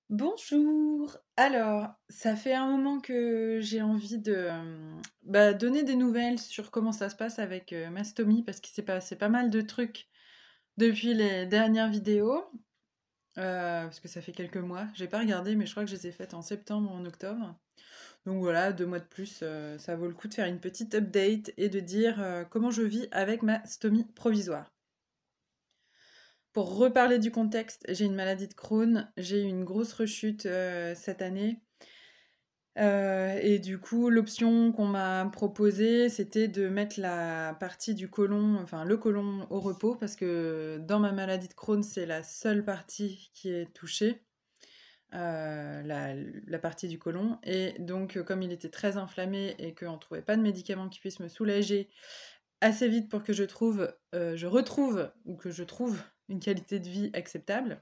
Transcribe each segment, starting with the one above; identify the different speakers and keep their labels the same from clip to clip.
Speaker 1: Bonjour. Alors, ça fait un moment que j'ai envie de donner des nouvelles sur comment ça se passe avec ma stomie parce qu'il s'est passé pas mal de trucs depuis les dernières vidéos. Parce que ça fait quelques mois. J'ai pas regardé, mais je crois que je les ai faites en septembre ou en octobre. Donc voilà, 2 mois de plus, ça vaut le coup de faire une petite update et de dire comment je vis avec ma stomie provisoire. Pour reparler du contexte, j'ai une maladie de Crohn, j'ai eu une grosse rechute cette année. Et du coup, l'option qu'on m'a proposée, c'était de mettre la partie du côlon, enfin le côlon au repos, parce que dans ma maladie de Crohn, c'est la seule partie qui est touchée, la partie du côlon. Et donc, comme il était très inflammé et qu'on ne trouvait pas de médicaments qui puissent me soulager assez vite pour que je retrouve ou que je trouve une qualité de vie acceptable,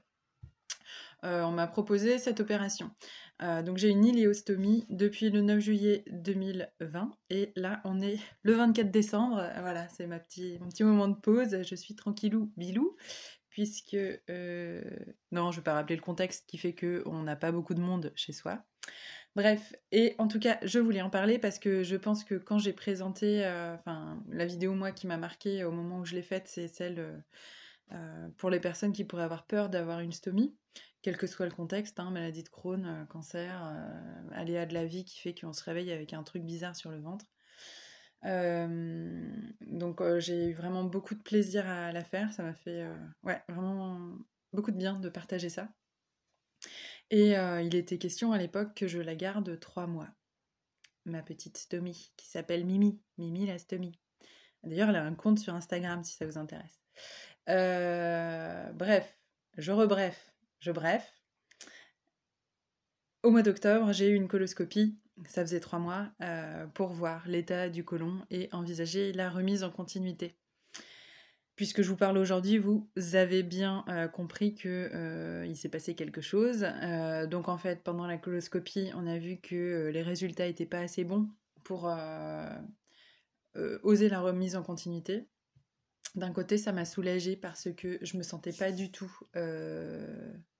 Speaker 1: on m'a proposé cette opération. Donc j'ai une iléostomie depuis le 9 juillet 2020 et là on est le 24 décembre. Voilà, c'est mon petit moment de pause. Je suis tranquillou bilou puisque non, je vais pas rappeler le contexte qui fait que on n'a pas beaucoup de monde chez soi. Bref, et en tout cas, je voulais en parler parce que je pense que quand j'ai présenté, enfin, la vidéo moi qui m'a marquée au moment où je l'ai faite, c'est celle pour les personnes qui pourraient avoir peur d'avoir une stomie, quel que soit le contexte, hein, maladie de Crohn, cancer, aléa de la vie qui fait qu'on se réveille avec un truc bizarre sur le ventre. Donc j'ai eu vraiment beaucoup de plaisir à la faire, ça m'a fait ouais, vraiment beaucoup de bien de partager ça. Et il était question à l'époque que je la garde 3 mois, ma petite stomie, qui s'appelle Mimi, Mimi la stomie. D'ailleurs, elle a un compte sur Instagram si ça vous intéresse. Bref, je bref. Au mois d'octobre, j'ai eu une coloscopie, ça faisait 3 mois, pour voir l'état du côlon et envisager la remise en continuité. Puisque je vous parle aujourd'hui, vous avez bien compris que il s'est passé quelque chose. Donc en fait, pendant la coloscopie, on a vu que les résultats n'étaient pas assez bons pour oser la remise en continuité. D'un côté, ça m'a soulagée parce que je me sentais pas du tout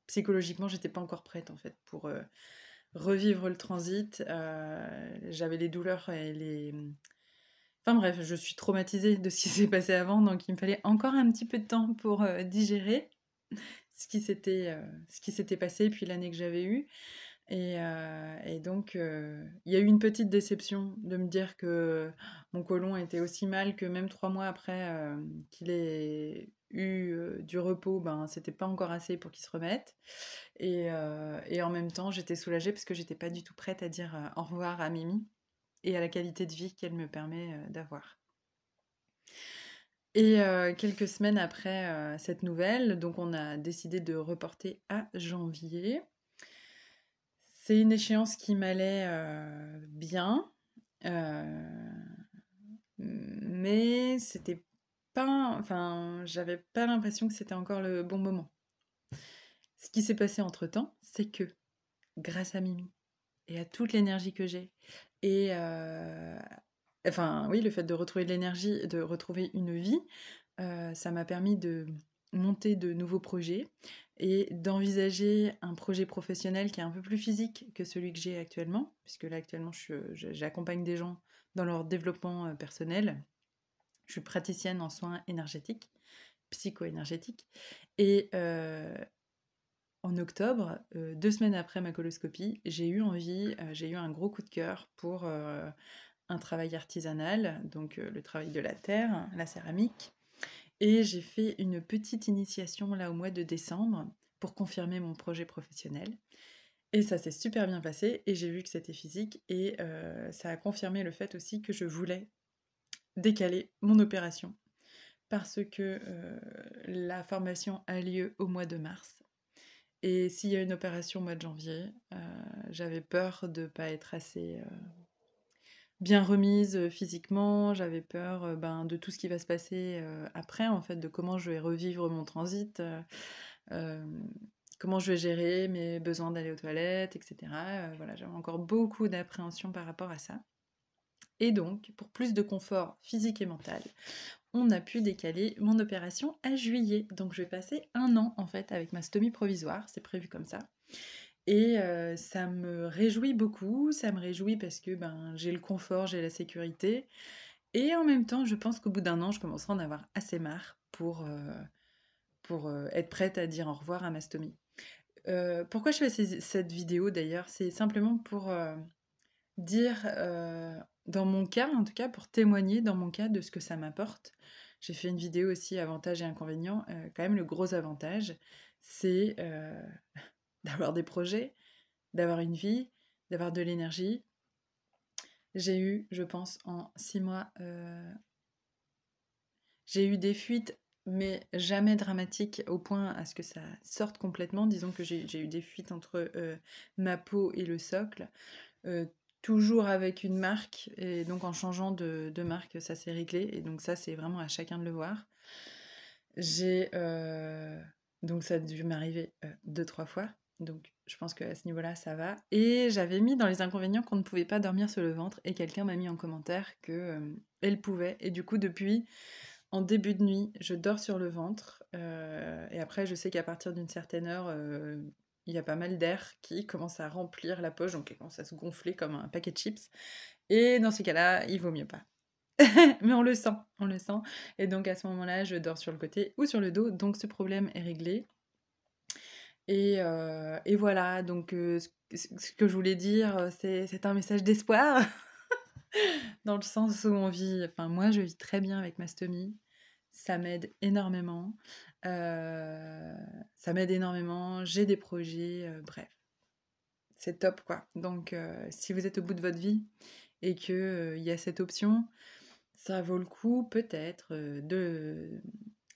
Speaker 1: psychologiquement, j'étais pas encore prête en fait pour revivre le transit. J'avais les douleurs et les enfin bref, je suis traumatisée de ce qui s'est passé avant, donc il me fallait encore un petit peu de temps pour digérer ce qui s'était passé, puis l'année que j'avais eue. Et donc, il y a eu une petite déception de me dire que mon côlon était aussi mal que même 3 mois après qu'il ait eu du repos, ben, c'était pas encore assez pour qu'il se remette. Et en même temps, j'étais soulagée parce que j'étais pas du tout prête à dire au revoir à Mimi et à la qualité de vie qu'elle me permet d'avoir. Et quelques semaines après cette nouvelle, donc on a décidé de reporter à janvier. C'est une échéance qui m'allait bien, mais c'était pas, enfin, j'avais pas l'impression que c'était encore le bon moment. Ce qui s'est passé entre-temps, c'est que grâce à Mimi et à toute l'énergie que j'ai et enfin oui, le fait de retrouver de l'énergie, de retrouver une vie, ça m'a permis de monter de nouveaux projets et d'envisager un projet professionnel qui est un peu plus physique que celui que j'ai actuellement, puisque là actuellement j'accompagne des gens dans leur développement personnel. Je suis praticienne en soins énergétiques, psycho-énergétiques, et en octobre, 2 semaines après ma coloscopie, j'ai eu un gros coup de cœur pour un travail artisanal, donc le travail de la terre, la céramique. Et j'ai fait une petite initiation là au mois de décembre pour confirmer mon projet professionnel. Et ça s'est super bien passé et j'ai vu que c'était physique et ça a confirmé le fait aussi que je voulais décaler mon opération parce que la formation a lieu au mois de mars. Et s'il y a une opération au mois de janvier, j'avais peur de ne pas être assez bien remise physiquement, j'avais peur ben, de tout ce qui va se passer après, en fait, de comment je vais revivre mon transit, euh, comment je vais gérer mes besoins d'aller aux toilettes, etc. Voilà, j'avais encore beaucoup d'appréhension par rapport à ça. Et donc, pour plus de confort physique et mental, on a pu décaler mon opération à juillet. Donc, je vais passer 1 an en fait avec ma stomie provisoire, c'est prévu comme ça. et ça me réjouit beaucoup. Ça me réjouit parce que, ben, j'ai le confort, j'ai la sécurité et en même temps, je pense qu'au bout d'un an, je commencerai à en avoir assez marre pour être prête à dire au revoir à ma stomie. Pourquoi je fais cette vidéo d'ailleurs? C'est simplement pour, dire, dans mon cas, en tout cas, pour témoigner dans mon cas de ce que ça m'apporte. J'ai fait une vidéo aussi avantages et inconvénients. Quand même, le gros avantage, c'est, d'avoir des projets, d'avoir une vie, d'avoir de l'énergie. J'ai eu, je pense, en 6 mois, j'ai eu des fuites, mais jamais dramatiques au point à ce que ça sorte complètement. Disons que j'ai eu des fuites entre, ma peau et le socle. Toujours avec une marque et donc en changeant de marque, ça s'est réglé et donc ça, c'est vraiment à chacun de le voir. J'ai, donc ça a dû m'arriver, 2-3 fois, donc je pense qu'à ce niveau-là, ça va et j'avais mis dans les inconvénients qu'on ne pouvait pas dormir sur le ventre et quelqu'un m'a mis en commentaire que, elle pouvait et du coup depuis, en début de nuit, je dors sur le ventre, et après je sais qu'à partir d'une certaine heure, il y a pas mal d'air qui commence à remplir la poche, donc elle commence à se gonfler comme un paquet de chips et dans ces cas-là, il vaut mieux pas. Mais on le sent et donc à ce moment-là, je dors sur le côté ou sur le dos, donc ce problème est réglé et voilà donc ce que je voulais dire, c'est un message d'espoir dans le sens où on vit enfin moi, je vis très bien avec ma stomie. Ça m'aide énormément, ça m'aide énormément, j'ai des projets, bref, c'est top quoi. Donc si vous êtes au bout de votre vie et que, il y a cette option, ça vaut le coup peut-être, de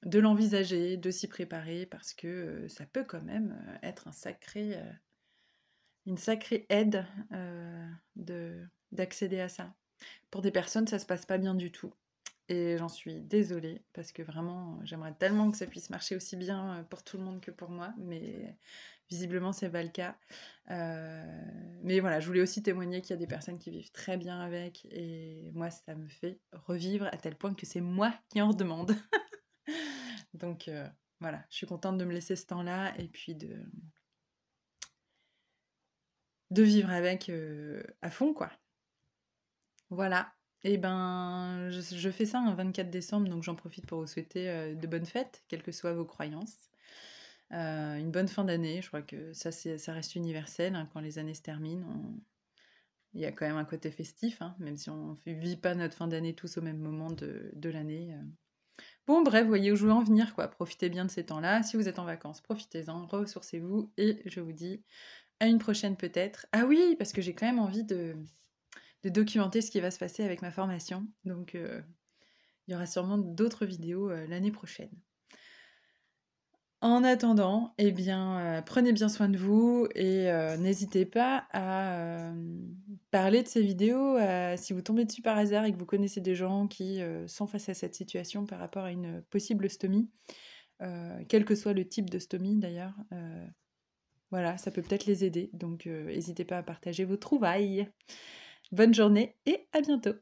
Speaker 1: l'envisager, de s'y préparer parce que, ça peut quand même, être une sacrée aide, de d'accéder à ça. Pour des personnes, ça se passe pas bien du tout et j'en suis désolée parce que vraiment, j'aimerais tellement que ça puisse marcher aussi bien, pour tout le monde que pour moi, mais visiblement, c'est pas le cas. Heu, mais voilà, je voulais aussi témoigner qu'il y a des personnes qui vivent très bien avec et moi, ça me fait revivre à tel point que c'est moi qui en redemande. Donc voilà, je suis contente de me laisser ce temps-là et puis de vivre avec, à fond, quoi. Voilà et ben, je fais ça un 24 décembre, donc j'en profite pour vous souhaiter, de bonnes fêtes, quelles que soient vos croyances. Une bonne fin d'année, je crois que ça reste universel, hein, quand les années se terminent, il y a quand même un côté festif, hein, même si on ne vit pas notre fin d'année tous au même moment de l'année. Bon bref, vous voyez où je veux en venir, quoi. Profitez bien de ces temps-là. Si vous êtes en vacances, profitez-en, ressourcez-vous et je vous dis à une prochaine peut-être. Ah oui, parce que j'ai quand même envie de documenter ce qui va se passer avec ma formation. Donc, il y aura sûrement d'autres vidéos l'année prochaine. En attendant, eh bien, prenez bien soin de vous et n'hésitez pas à parler de ces vidéos. Si vous tombez dessus par hasard et que vous connaissez des gens qui sont face à cette situation par rapport à une possible stomie, quel que soit le type de stomie d'ailleurs, voilà, ça peut peut-être les aider. Donc, n'hésitez pas à partager vos trouvailles. Bonne journée et à bientôt.